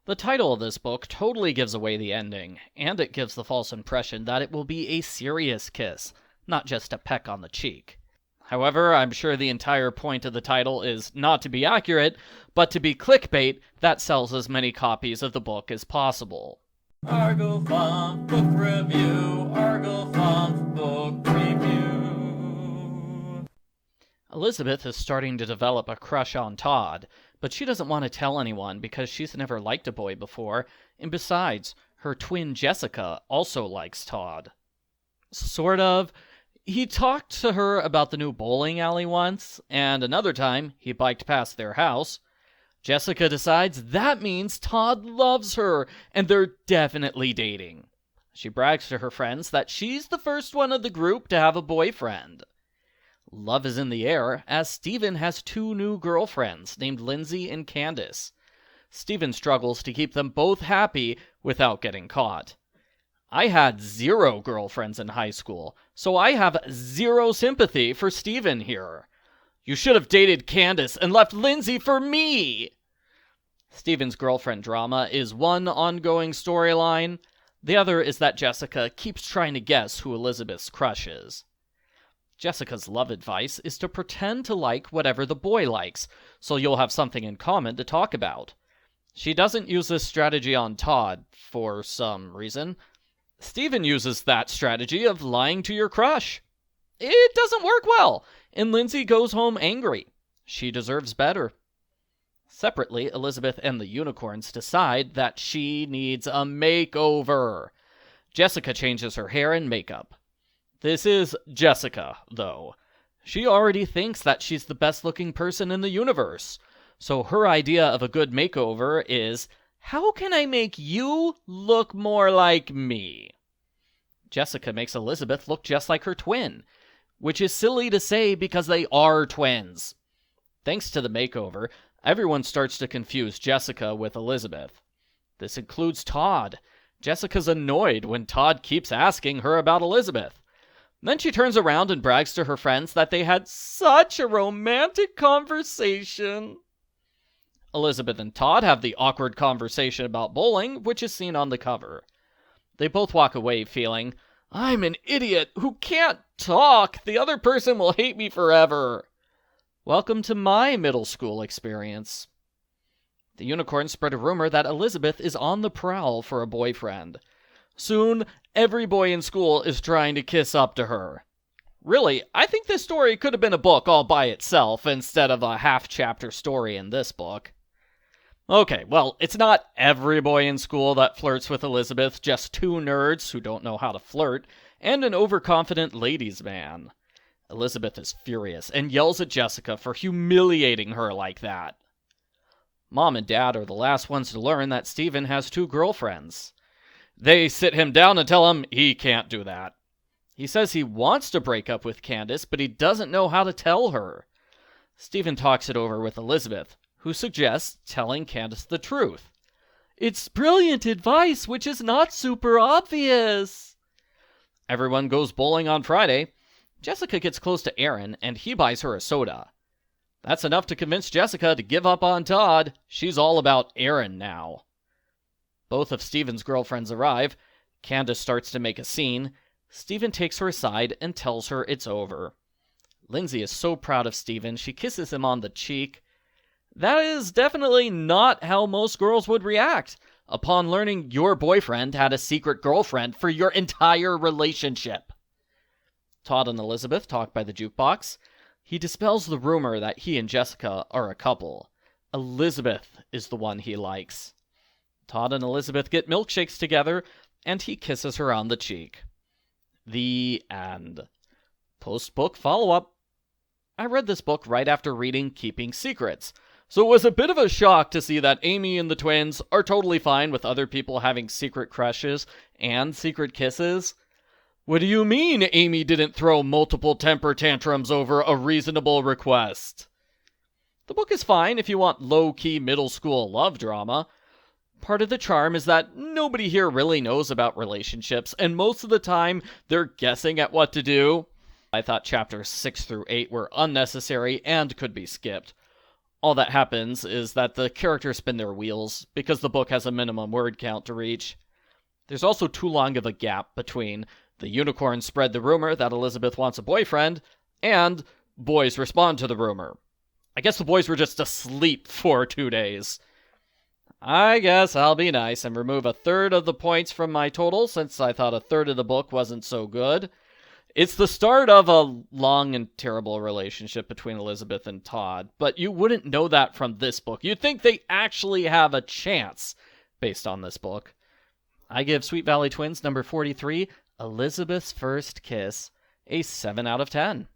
The title of this book totally gives away the ending, and it gives the false impression that it will be a serious kiss, not just a peck on the cheek. However, I'm sure the entire point of the title is not to be accurate, but to be clickbait that sells as many copies of the book as possible. Argo Funk Book Review, Argo Funk Book Review. Elizabeth is starting to develop a crush on Todd, but she doesn't want to tell anyone because she's never liked a boy before, and besides, her twin Jessica also likes Todd. Sort of. He talked to her about the new bowling alley once, and another time he biked past their house. Jessica decides that means Todd loves her, and they're definitely dating. She brags to her friends that she's the first one of the group to have a boyfriend. Love is in the air, as Stephen has two new girlfriends named Lindsay and Candice. Stephen struggles to keep them both happy without getting caught. I had 0 girlfriends in high school, so I have 0 sympathy for Stephen here. You should have dated Candice and left Lindsay for me! Stephen's girlfriend drama is one ongoing storyline. The other is that Jessica keeps trying to guess who Elizabeth's crush is. Jessica's love advice is to pretend to like whatever the boy likes, so you'll have something in common to talk about. She doesn't use this strategy on Todd, for some reason. Stephen uses that strategy of lying to your crush. It doesn't work well, and Lindsay goes home angry. She deserves better. Separately, Elizabeth and the unicorns decide that she needs a makeover. Jessica changes her hair and makeup. This is Jessica, though. She already thinks that she's the best-looking person in the universe, so her idea of a good makeover is, how can I make you look more like me? Jessica makes Elizabeth look just like her twin, which is silly to say because they are twins. Thanks to the makeover, everyone starts to confuse Jessica with Elizabeth. This includes Todd. Jessica's annoyed when Todd keeps asking her about Elizabeth. Then she turns around and brags to her friends that they had such a romantic conversation. Elizabeth and Todd have the awkward conversation about bowling, which is seen on the cover. They both walk away feeling, I'm an idiot who can't talk. The other person will hate me forever. Welcome to my middle school experience. The unicorns spread a rumor that Elizabeth is on the prowl for a boyfriend. Soon, every boy in school is trying to kiss up to her. Really, I think this story could have been a book all by itself instead of a half-chapter story in this book. Okay, well, it's not every boy in school that flirts with Elizabeth, just 2 nerds who don't know how to flirt, and an overconfident ladies' man. Elizabeth is furious and yells at Jessica for humiliating her like that. Mom and Dad are the last ones to learn that Stephen has 2 girlfriends. They sit him down and tell him he can't do that. He says he wants to break up with Candice, but he doesn't know how to tell her. Stephen talks it over with Elizabeth, who suggests telling Candice the truth. It's brilliant advice, which is not super obvious. Everyone goes bowling on Friday. Jessica gets close to Aaron, and he buys her a soda. That's enough to convince Jessica to give up on Todd. She's all about Aaron now. Both of Stephen's girlfriends arrive. Candice starts to make a scene. Stephen takes her aside and tells her it's over. Lindsay is so proud of Stephen, she kisses him on the cheek. That is definitely not how most girls would react upon learning your boyfriend had a secret girlfriend for your entire relationship. Todd and Elizabeth talk by the jukebox. He dispels the rumor that he and Jessica are a couple. Elizabeth is the one he likes. Todd and Elizabeth get milkshakes together, and he kisses her on the cheek. The end. Post-book follow-up. I read this book right after reading Keeping Secrets, so it was a bit of a shock to see that Amy and the twins are totally fine with other people having secret crushes and secret kisses. What do you mean Amy didn't throw multiple temper tantrums over a reasonable request? The book is fine if you want low-key middle school love drama. Part of the charm is that nobody here really knows about relationships, and most of the time they're guessing at what to do. I thought chapters 6 through 8 were unnecessary and could be skipped. All that happens is that the characters spin their wheels because the book has a minimum word count to reach. There's also too long of a gap between the unicorn spread the rumor that Elizabeth wants a boyfriend and boys respond to the rumor. I guess the boys were just asleep for 2 days. I guess I'll be nice and remove a third of the points from my total since I thought a third of the book wasn't so good. It's the start of a long and terrible relationship between Elizabeth and Todd, but you wouldn't know that from this book. You'd think they actually have a chance based on this book. I give Sweet Valley Twins number 43, Elizabeth's First Kiss, a 7 out of 10.